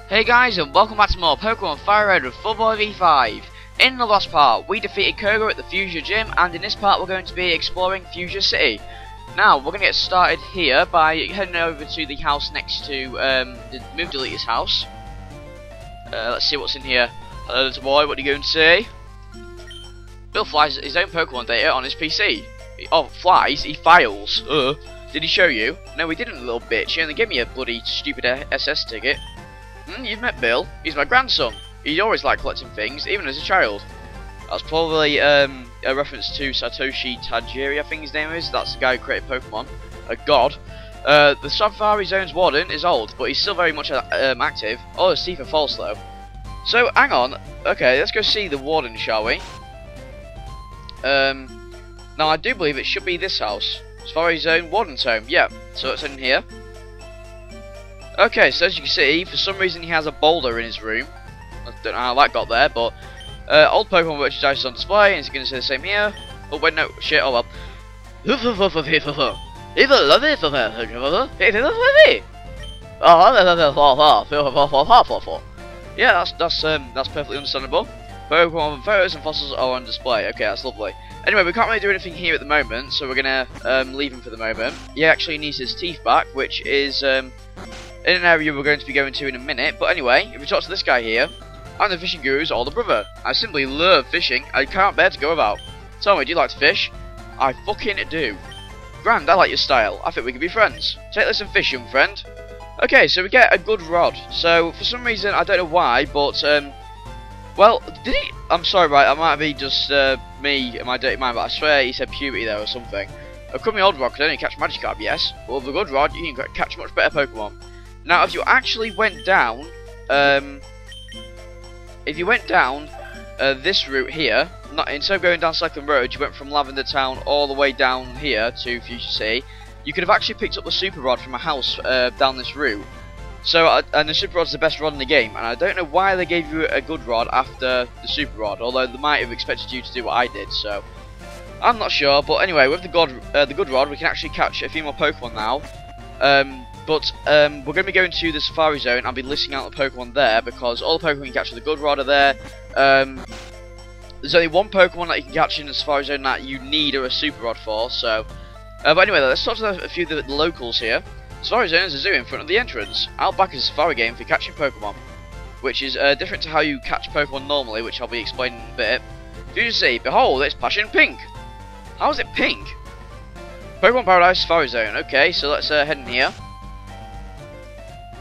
Hey guys, and welcome back to more Pokémon FireRed with Football V5. In the last part, we defeated Koga at the Fuchsia gym, and in this part we're going to be exploring Fuchsia City. Now, we're going to get started here by heading over to the house next to the Move Deleter's house. Let's see what's in here. Hello little boy, what are you going to say? Bill flies his own Pokemon data on his PC. Oh, flies? He files. Did he show you? No, he didn't, little bitch. He only gave me a bloody stupid SS ticket. You've met Bill. He's my grandson. He always liked collecting things, even as a child. That's probably a reference to Satoshi Tajiri, I think his name is. That's the guy who created Pokemon. A god. The Safari Zone's warden is old, but he's still very much active. Oh, it's Tifa Falls though. So, hang on. Okay, let's go see the warden, shall we? Now, I do believe it should be this house. Safari Zone Warden's home. Yeah, so it's in here. Okay, so as you can see, for some reason he has a boulder in his room. I don't know how that got there, but old Pokemon merchandise is on display, and it's going to say the same here. Oh wait, no, shit, oh well. Yeah, that's perfectly understandable. Pokemon photos and fossils are on display. Okay, that's lovely. Anyway, we can't really do anything here at the moment, so we're gonna leave him for the moment. He actually needs his teeth back, which is in an area we're going to be going to in a minute. But anyway, if we talk to this guy here, I'm the fishing guru's older brother. I simply love fishing. I can't bear to go about. Tell me, do you like to fish? I fucking do. Grand, I like your style. I think we could be friends. Take this and fish, young friend. Okay, so we get a good rod. So for some reason, I don't know why, but well, did he? I'm sorry, right? I might be just me and my dirty mind, but I swear he said puberty there or something. A crummy old rod could only catch Magikarp, yes. Well, with a good rod, you can catch much better Pokemon. Now, if you actually went down, this route here, instead of going down Cycling Road, you went from Lavender Town all the way down here to Fuchsia City. You could have actually picked up the Super Rod from a house down this route. So, and the Super Rod's the best rod in the game, and I don't know why they gave you a good rod after the Super Rod, although they might have expected you to do what I did, so I'm not sure. But anyway, with the good rod, we can actually catch a few more Pokemon now. But we're going to be going to the Safari Zone and be listing out the Pokemon there, because all the Pokemon you can catch with the good rod are there. There's only one Pokemon that you can catch in the Safari Zone that you need a Super Rod for, so but anyway, let's talk to a few of the locals here. Safari Zone is a zoo in front of the entrance. Out back is a safari game for catching Pokemon, which is different to how you catch Pokemon normally, which I'll be explaining in a bit. Fuchsia City, behold, it's Passion Pink. How is it pink? Pokemon Paradise Safari Zone. Okay, so let's head in here.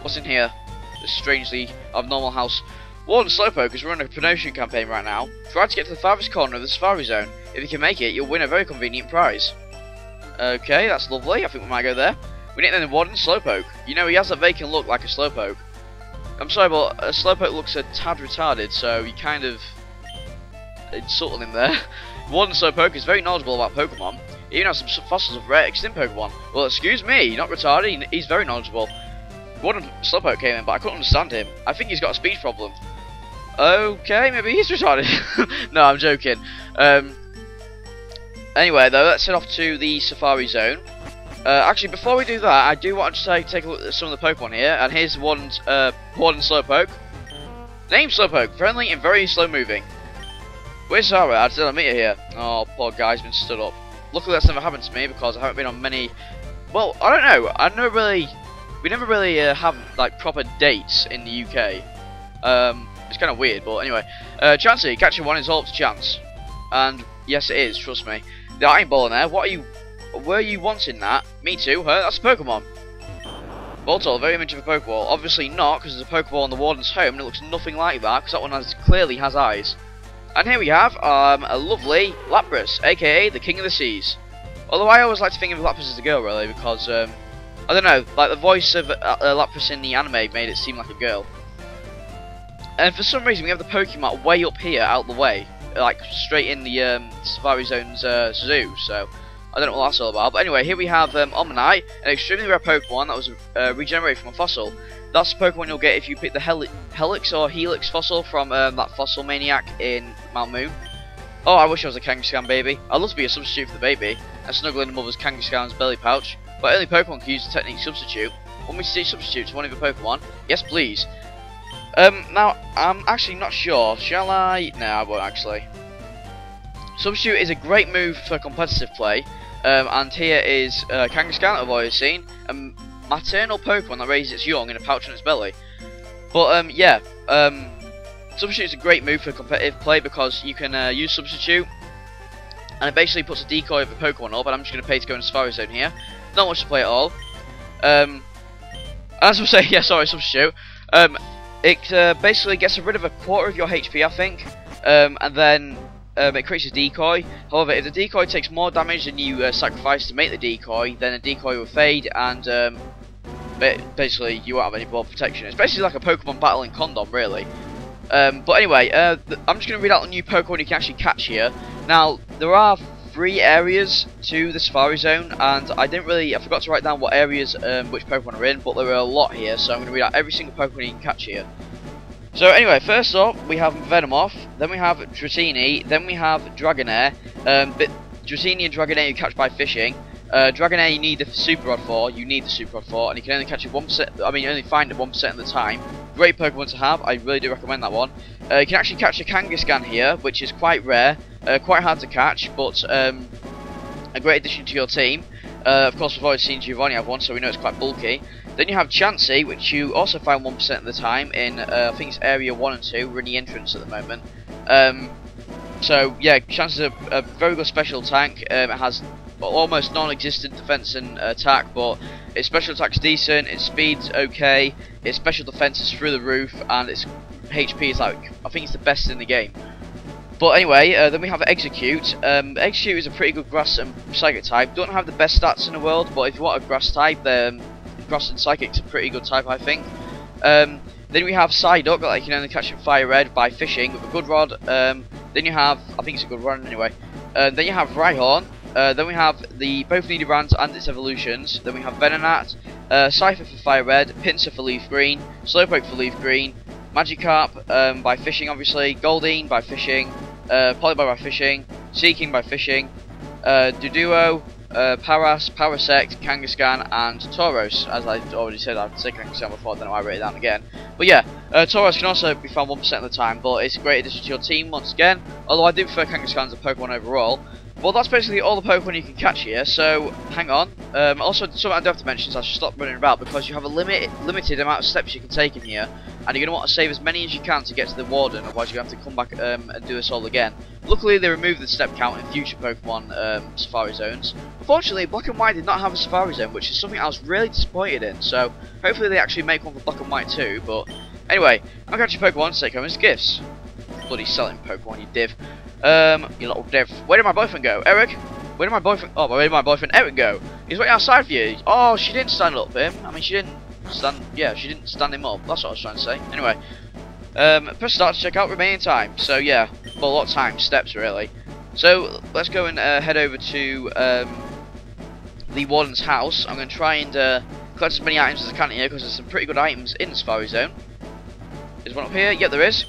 What's in here? This strangely abnormal house. Warden Slowpoke is running a promotion campaign right now. Try to get to the farthest corner of the Safari Zone. If you can make it, you'll win a very convenient prize. Okay, that's lovely. I think we might go there. We nicknamed the Warden Slowpoke. You know, he has a vacant look like a Slowpoke. I'm sorry, but a Slowpoke looks a tad retarded, so you kind of insulted him there. Warden Slowpoke is very knowledgeable about Pokemon. He even has some fossils of rare extinct Pokemon. Well, excuse me, not retarded, he's very knowledgeable. Warden Slowpoke came in, but I couldn't understand him. I think he's got a speech problem. Okay, maybe he's retarded. No, I'm joking. Anyway, though, let's head off to the Safari Zone. Actually, before we do that, I do want to take a look at some of the Pokemon here, and here's Warden Slowpoke. Name Slowpoke, friendly and very slow moving. Where's Sarah? I didn't meet her here. Oh, poor guy's been stood up. Luckily that's never happened to me, because I haven't been on many, well, I don't know, we never really have, like, proper dates in the UK. It's kind of weird, but anyway. Chansey, catching one is all up to chance. And, yes it is, trust me. The Iron Ball in there, were you wanting that? Me too, huh? That's a Pokemon. Voltorb, very image of a Pokeball. Obviously not, because there's a Pokeball in the Warden's home, and it looks nothing like that, because that one clearly has eyes. And here we have a lovely Lapras, aka the King of the Seas. Although I always like to think of Lapras as a girl, really, because, I don't know, like the voice of Lapras in the anime made it seem like a girl. And for some reason we have the Pokemon way up here, out the way, like straight in the Safari Zone's zoo, so I don't know what that's all about. But anyway, here we have Omanyte, an extremely rare Pokemon that was regenerated from a fossil. That's the Pokemon you'll get if you pick the Helix or Helix fossil from that Fossil Maniac in Mount Moon. Oh, I wish I was a Kangaskhan baby. I'd love to be a substitute for the baby and snuggle in the mother's Kangaskhan's belly pouch. But only Pokemon can use the technique substitute. Want me to see substitute to one of your Pokemon? Yes, please. Now, I'm actually not sure. Shall I? No, I won't actually. Substitute is a great move for competitive play. And here is Kangaskhan, I've already seen. A maternal Pokemon that raises its young in a pouch on its belly. But, yeah. Substitute is a great move for competitive play because you can use Substitute. And it basically puts a decoy of a Pokemon up. And I'm just going to pay to go in the Safari Zone here. Not much to play at all. As I say, yeah, sorry, Substitute. It basically gets rid of a quarter of your HP, I think, and then it creates a decoy. However, if the decoy takes more damage than you sacrifice to make the decoy, then the decoy will fade, and basically you won't have any more protection. It's basically like a Pokemon battling Condom, really. But anyway, I'm just going to read out the new Pokemon you can actually catch here. Now, there are 3 areas to the Safari Zone, and I forgot to write down what areas which Pokemon are in, but there are a lot here, so I'm going to read out every single Pokemon you can catch here. So anyway, first up we have Venomoth, then we have Dratini, then we have Dragonair. But Dratini and Dragonair you catch by fishing. Dragonair you need the Super Rod for, and you can only catch it 1%, only find it 1% of the time. Great Pokemon to have, I really do recommend that one. You can actually catch a Kangaskhan here, which is quite rare, quite hard to catch, but a great addition to your team. Of course, we've already seen Giovanni have one, so we know it's quite bulky. Then you have Chansey, which you also find 1% of the time in, I think it's Area 1 and 2, we're in the entrance at the moment. So, yeah, Chansey is a very good special tank. It has almost non-existent defense and attack, but its special attack's decent, its speed's okay, its special defense is through the roof, and its HP is like, I think it's the best in the game. But anyway, then we have Execute. Execute is a pretty good grass and psychic type. Don't have the best stats in the world, but if you want a grass type, then grass and psychic's a pretty good type, I think. Then we have Psyduck, that you can only catch in FireRed by fishing with a good rod. Then you have, I think it's a good rod anyway. Then you have Rhyhorn. Then we have both Nidorands and its evolutions. Then we have Venonat, Cypher for FireRed, Pinsir for Leaf Green, Slowpoke for Leaf Green, Magikarp by fishing obviously, Goldeen by fishing, Poliwhirl by fishing, Seaking by fishing, Doduo, Paras, Parasect, Kangaskhan, and Tauros. As I already said, I've said Kangaskhan before, I don't know why I wrote it down again. But yeah, Tauros can also be found 1% of the time, but it's a great addition to your team once again. Although I do prefer Kangaskhan as a Pokemon overall. Well, that's basically all the Pokemon you can catch here, so hang on. Also, something I do have to mention is I should stop running about because you have a limited amount of steps you can take in here, and you're going to want to save as many as you can to get to the Warden, otherwise you're going to have to come back and do this all again. Luckily, they removed the step count in future Pokemon Safari Zones. Unfortunately, Black and White did not have a Safari Zone, which is something I was really disappointed in, so hopefully they actually make one for Black and White too, but anyway, I'm catching Pokemon to take home as gifts. Bloody selling Pokemon, you div. You little div. Where did my boyfriend go? Eric? Where did my boyfriend... Oh, where did my boyfriend Eric go? He's waiting outside for you. Oh, she didn't stand up for him. I mean, she didn't stand... Yeah, she didn't stand him up. That's what I was trying to say. Anyway. Press start to check out remaining time. So, yeah. Well, a lot of time. Steps, really. So, let's go and head over to the Warden's house. I'm going to try and collect as many items as I can here because there's some pretty good items in the Safari Zone. Is one up here? Yep, there is.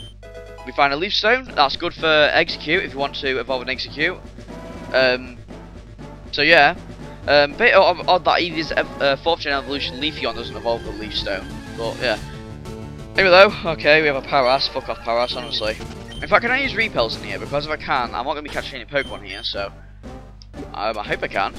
We find a Leaf Stone. That's good for Execute if you want to evolve an Execute. So yeah, bit odd that Eevee's 4th gen evolution Leafeon doesn't evolve the Leaf Stone, but yeah. Anyway though, okay, we have a Paras. Fuck off Paras, honestly. In fact, can I use Repels in here? Because if I can, I'm not going to be catching any Pokemon here, so I hope I can.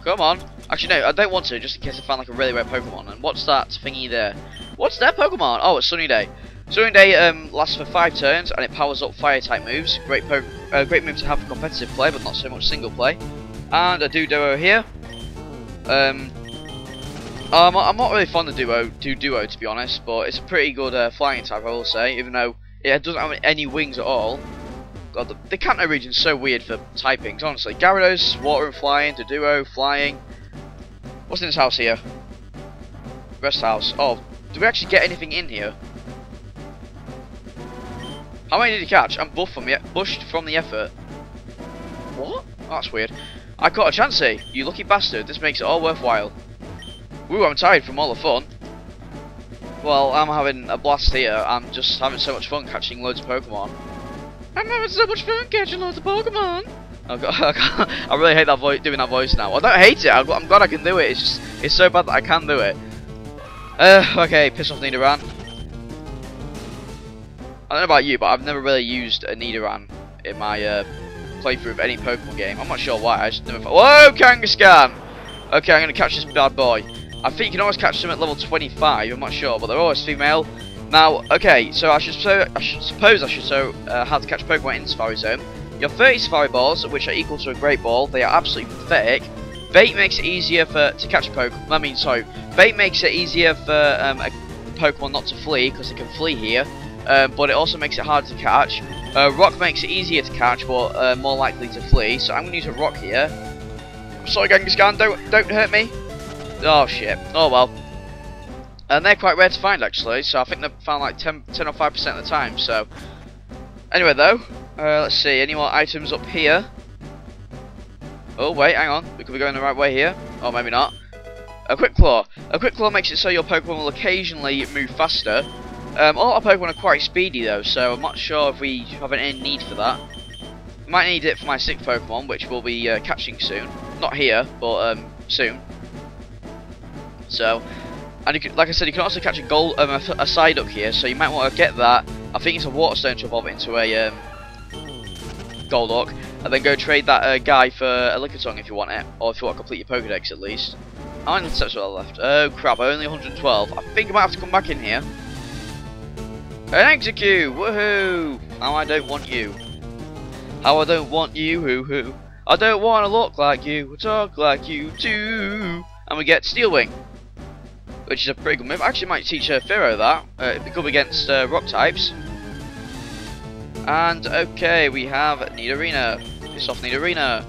Come on. Actually no, I don't want to, just in case I find like a really rare Pokemon. And what's that thingy there? What's that Pokemon? Oh, it's Sunny Day. Sunny Day lasts for 5 turns and it powers up fire type moves. Great move to have for competitive play, but not so much single play. And a Doduo here. I'm not really fond of Doduo to be honest, but it's a pretty good flying type, I will say, even though it doesn't have any wings at all. God, the Kanto region's so weird for typings, honestly. Gyarados, water and flying, Doduo, flying. What's in this house here? Rest house. Oh, do we actually get anything in here? How many did you catch? I'm bushed from the effort. What? Oh, that's weird. I caught a Chansey. You lucky bastard. This makes it all worthwhile. Woo, I'm tired from all the fun. Well, I'm having a blast here. I'm just having so much fun catching loads of Pokemon. I'm having so much fun catching loads of Pokemon. Oh God, I really hate that doing that voice now. I don't hate it. I'm glad I can do it. It's so bad that I can do it. Okay, piss off Nidoran. I don't know about you, but I've never really used a Nidoran in my playthrough of any Pokemon game. I'm not sure why. I just never. Whoa, Kangaskhan! Okay, I'm gonna catch this bad boy. I think you can always catch them at level 25. I'm not sure, but they're always female. Now, okay, so I should suppose I should show how to catch Pokemon in Safari Zone. You have 30 Safari Balls, which are equal to a Great Ball. They are absolutely pathetic. Bait makes it easier to catch a Pokemon. Bait makes it easier for a Pokemon not to flee, because they can flee here. But it also makes it harder to catch. Rock makes it easier to catch, but more likely to flee. So I'm going to use a rock here. I'm sorry, Kangaskhan, don't hurt me. Oh shit. Oh well. And they're quite rare to find actually. So I think they're found like 10 or 5% of the time. So anyway though, let's see. Any more items up here? Oh wait, hang on. We could be going the right way here. Or maybe not. A Quick Claw. A Quick Claw makes it so your Pokemon will occasionally move faster. All our Pokemon are quite speedy though, so I'm not sure if we have any need for that. I might need it for my 6th Pokemon, which we'll be catching soon. Not here, but soon. So, and you can, like I said, you can also catch a Psyduck here, so you might want to get that. I think it's a Water Stone to evolve it into a Golduck, and then go trade that guy for a Lickitung if you want it, or if you want to complete your Pokedex at least. How many steps are left? Oh crap, only 112. I think I might have to come back in here. An Execute! Woohoo! How I don't want you. How I don't want you, hoo-hoo. I don't want to look like you, or talk like you too. And we get Steel Wing, which is a pretty good move. I actually might teach Firo that. It'd be good against rock types. And okay, we have Nidorina. Piss off, Nidorina.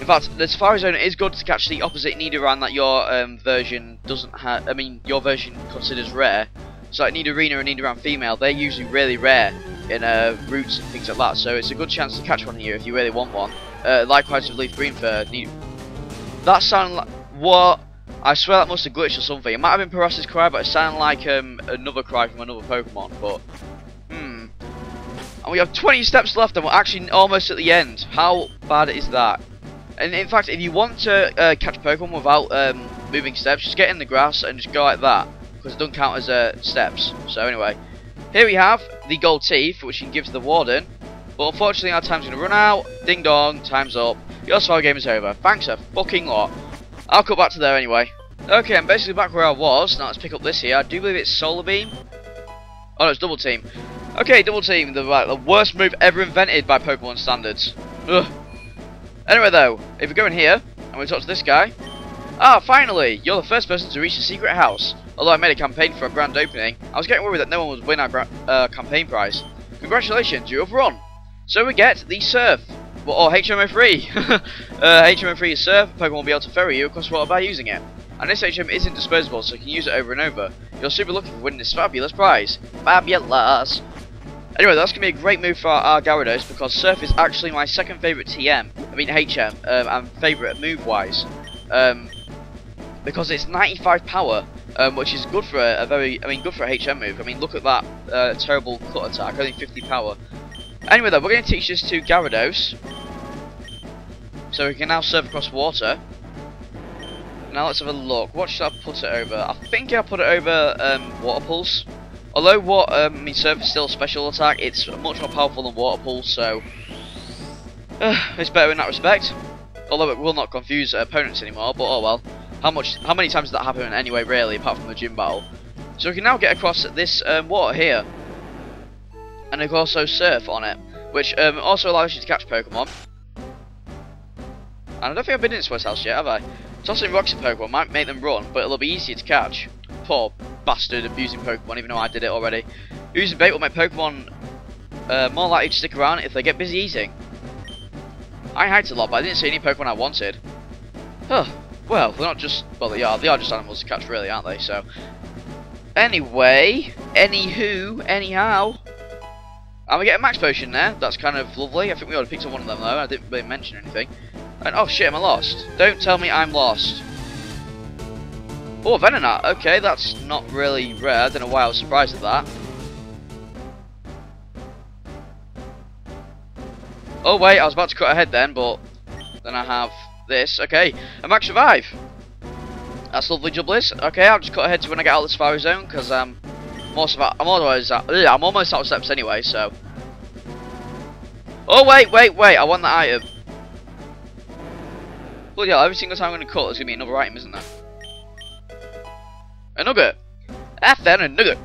In fact, the Safari Zone is good to catch the opposite Nidoran that your version doesn't have. I mean, your version considers rare. So like Nidorina and Nidoran female, they're usually really rare in routes and things like that. So it's a good chance to catch one here if you really want one. Likewise with Leaf Green for that sounded like what? I swear that must have glitched or something. It might have been Paras's cry, but it sounded like another cry from another Pokemon. But and we have 20 steps left, and we're actually almost at the end. How bad is that? And in fact, if you want to catch Pokemon without moving steps, just get in the grass and just go like that, because it doesn't count as steps. So anyway, here we have the gold teeth, which you can give to the Warden. But unfortunately, our time's going to run out. Ding dong, time's up. Your Safari game is over. Thanks a fucking lot. I'll cut back to there anyway. Okay, I'm basically back where I was. Now let's pick up this here. I do believe it's Solar Beam. Oh no, it's Double Team. Okay, Double Team, the worst move ever invented by Pokemon standards. Ugh. Anyway though, if we go in here, and we talk to this guy. Ah, finally! You're the first person to reach the secret house. Although I made a campaign for a grand opening, I was getting worried that no one would win our campaign prize. Congratulations, you have won! So we get the Surf. Or HMO free. HMO free is Surf. Pokemon will be able to ferry you across water by using it. And this HM isn't disposable, so you can use it over and over. You're super lucky for winning this fabulous prize. Fabulous! Anyway, that's going to be a great move for our Gyarados, because Surf is actually my second favourite TM. I mean HM, and favourite move-wise. Because it's 95 power, which is good for good for a HM move. I mean, look at that terrible cut attack, only 50 power. Anyway though, we're going to teach this to Gyarados. So we can now surf across water. Now let's have a look. What should I put it over? I think I'll put it over Water Pulse. Although Surf is still a special attack, it's much more powerful than Water Pulse, so it's better in that respect. Although it will not confuse opponents anymore, but oh well. How many times does that happen anyway, really, apart from the gym battle? So we can now get across this water here. And it can also surf on it, which also allows you to catch Pokemon. And I don't think I've been in this West House yet, have I? Tossing rocks at Pokemon might make them run, but it'll be easier to catch. Poor bastard abusing Pokemon, even though I did it already. Using bait will make Pokemon more likely to stick around if they get busy eating. I hiked a lot, but I didn't see any Pokemon I wanted. Huh. Well, they're not just... Well, they are just animals to catch, really, aren't they? So... Anyway... Anyhow... And we get a max potion there. That's kind of lovely. I think we already picked up one of them though. I didn't really mention anything. And oh shit, am I lost? Don't tell me I'm lost. Oh, Venonat. Okay, that's not really rare. I don't know why I was surprised at that. Oh wait, I was about to cut ahead then, but then I have this. Okay, a max revive. That's lovely, Jubblies. Okay, I'll just cut ahead to when I get out of the Safari Zone, because I'm I'm almost out of steps anyway, so. Oh wait, I want that item. Bloody hell, every single time I'm gonna cut, there's gonna be another item, isn't there? A nugget. Then a nugget.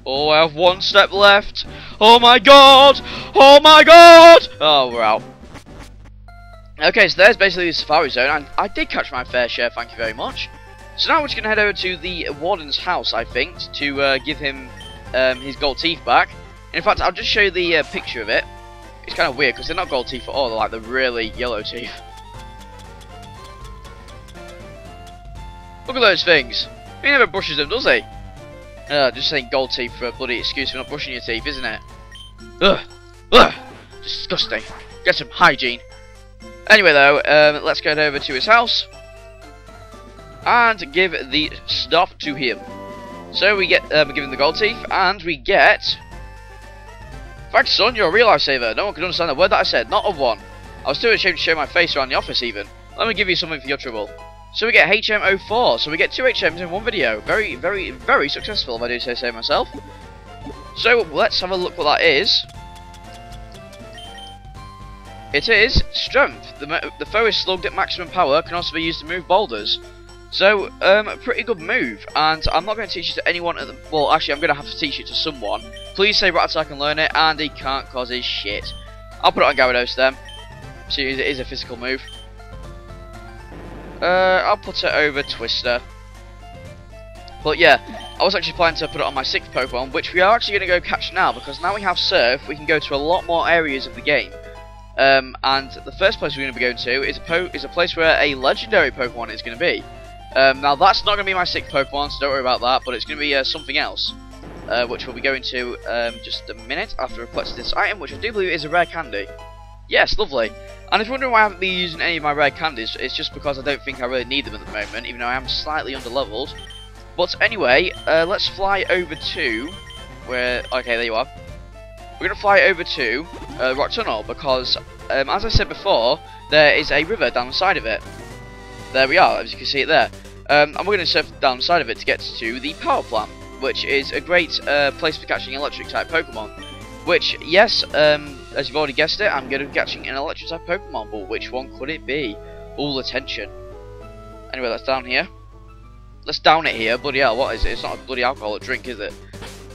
Oh, I have one step left. Oh my god! Oh my god! Oh, we're out. Okay, so there's basically the Safari Zone, and I did catch my fair share, thank you very much. So now we're just going to head over to the Warden's house, I think, to give him his gold teeth back. In fact, I'll just show you the picture of it. It's kind of weird, because they're not gold teeth at all, they're like the really yellow teeth. Look at those things. He never brushes them, does he? Just saying gold teeth for a bloody excuse for not brushing your teeth, isn't it? Ugh. Ugh. Disgusting. Get some hygiene. Anyway though, let's go over to his house and give the stuff to him. So we get give him the gold teeth, and we get. Thanks, son, you're a real lifesaver. No one can understand the word that I said, not of one. I was too ashamed to show my face around the office even. Let me give you something for your trouble. So we get HM04, so we get 2 HMs in one video. Very, very, very successful, if I do say so myself. So let's have a look what that is. It is strength. The foe is slugged at maximum power, can also be used to move boulders. So, a pretty good move, and I'm not going to teach it to anyone at the... Well, actually, I'm going to have to teach it to someone. Please say Rat Attack and learn it, and he can't cause his shit. I'll put it on Gyarados then. See, it is a physical move. I'll put it over Twister. But yeah, I was actually planning to put it on my 6th Pokemon, which we are actually going to go catch now, because now we have Surf, we can go to a lot more areas of the game. And the first place we're going to be going to is a place where a legendary Pokemon is going to be. Now that's not going to be my 6th Pokemon, so don't worry about that, but it's going to be something else, which we'll be going to just a minute after I've collected this item, which I do believe is a rare candy. Yes, lovely. And if you're wondering why I haven't been using any of my rare candies, it's just because I don't think I really need them at the moment, even though I am slightly underleveled. But anyway, let's fly over to where... Okay, there you are. We're going to fly over to Rock Tunnel, because, as I said before, there is a river down the side of it. There we are, as you can see it there. And we're going to surf down the side of it to get to the power plant, which is a great place for catching electric type Pokemon. Which, yes, as you've already guessed it, I'm going to be catching an electric type Pokemon, but which one could it be? All attention. Anyway, that's down here. Let's down it here. Bloody hell, what is it? It's not a bloody alcoholic drink, is it?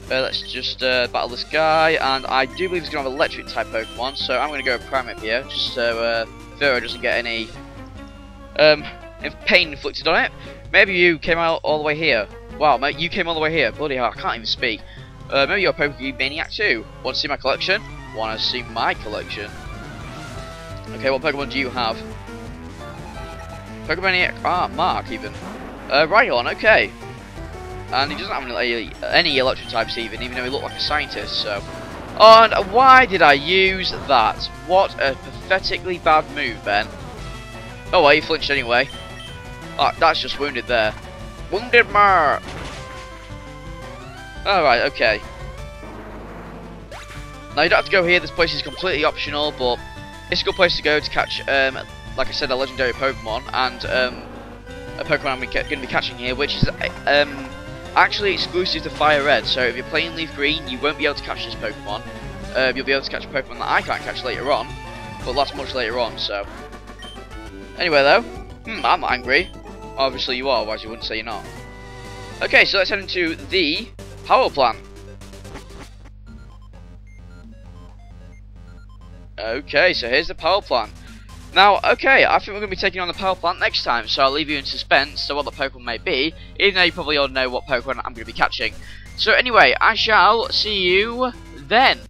Let's just battle this guy, and I do believe he's going to have electric type Pokemon, so I'm going to go Primeape here, just so Furo doesn't get any pain inflicted on it. Maybe you came out all the way here. Wow, mate, you came all the way here. Bloody hell, I can't even speak. Maybe you're a Pokemon Maniac too. Want to see my collection? Want to see my collection? Okay, what Pokemon do you have? Pokemon Maniac, Mark even. Rhydon, okay. And he doesn't have any electric types even though he looked like a scientist, so. And why did I use that? What a pathetically bad move, Ben. Oh well, he flinched anyway. Oh, that's just wounded there. Wounded Mark! Alright, okay. Now you don't have to go here, this place is completely optional, but it's a good place to go to catch, like I said, a legendary Pokemon, and a Pokemon I'm going to be catching here, which is actually exclusive to FireRed, so if you're playing Leaf Green, you won't be able to catch this Pokemon. You'll be able to catch a Pokemon that I can't catch later on, but that's much later on, so. Anyway though, I'm not angry. Obviously you are, otherwise you wouldn't say you're not. Okay, so let's head into the power plant. Okay, so here's the power plant. Now, okay, I think we're going to be taking on the power plant next time, so I'll leave you in suspense to what the Pokemon may be, even though you probably all know what Pokemon I'm going to be catching. So anyway, I shall see you then.